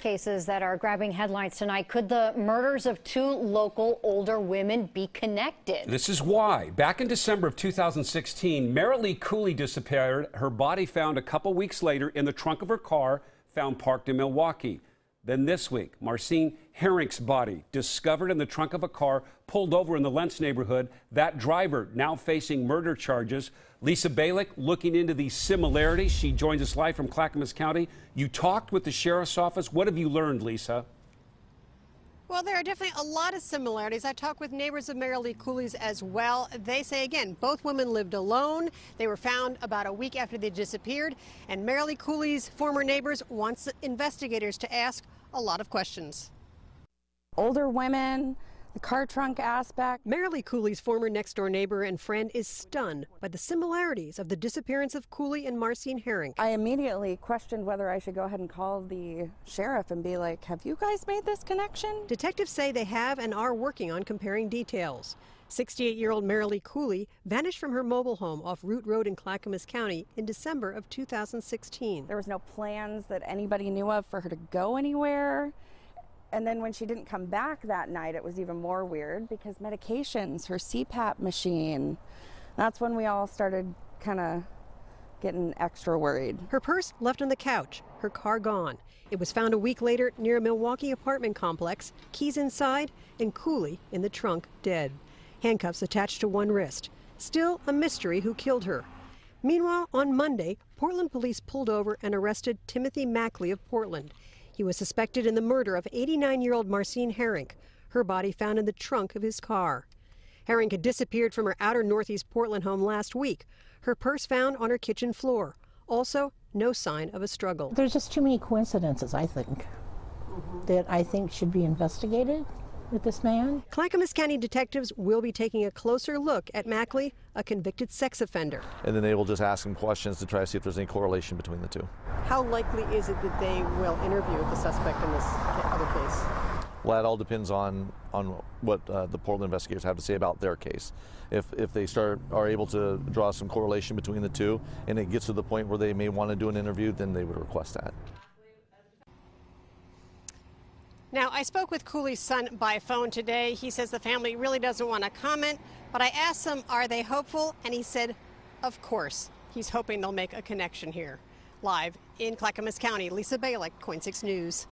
cases that are grabbing headlines tonight. Could the murders of two local older women be connected? This is why. Back in December of 2016, Merilee Cooley disappeared. Her body found a couple weeks later in the trunk of her car, found parked in Milwaukee. Then this week, Marcine Herinck's body discovered in the trunk of a car pulled over in the Lentz neighborhood. That driver now facing murder charges. Lisa Balick looking into these similarities. She joins us live from Clackamas County. You talked with the sheriff's office. What have you learned, Lisa? Well, there are definitely a lot of similarities. I talked with neighbors of Merilee Cooley's as well. They say, again, both women lived alone. They were found about a week after they disappeared. And Merilee Cooley's former neighbors wants investigators to ask a lot of questions. Older women, the car trunk aspect. Merilee Cooley's former next-door neighbor and friend is stunned by the similarities of the disappearance of Cooley and Marcine Herinck. I immediately questioned whether I should go ahead and call the sheriff and be like, have you guys made this connection? Detectives say they have and are working on comparing details. 68-year-old Merilee Cooley vanished from her mobile home off Root Road in Clackamas County in December of 2016. There was no plans that anybody knew of for her to go anywhere. And then when she didn't come back that night, it was even more weird because medications, her CPAP machine, that's when we all started kind of getting extra worried. Her purse left on the couch, her car gone. It was found a week later near a Milwaukee apartment complex, keys inside, and Cooley in the trunk, dead. Handcuffs attached to one wrist. Still a mystery who killed her. Meanwhile, on Monday, Portland police pulled over and arrested Timothy Mackley of Portland. He was suspected in the murder of 89-year-old Marcine Herinck, her body found in the trunk of his car. Herinck had disappeared from her outer northeast Portland home last week. Her purse found on her kitchen floor. Also, no sign of a struggle. There's just too many coincidences, I think, that I think should be investigated with this man. Clackamas County detectives will be taking a closer look at Mackley, a convicted sex offender. And then they will just ask him questions to try to see if there's any correlation between the two. How likely is it that they will interview the suspect in this other case? Well, that all depends on what the Portland investigators have to say about their case. If they are able to draw some correlation between the two and it gets to the point where they may want to do an interview, then they would request that. Now, I spoke with Cooley's son by phone today. He says the family really doesn't want to comment, but I asked him, are they hopeful? And he said, of course. He's hoping they'll make a connection here. Live in Clackamas County, Lisa Balick, KOIN 6 News.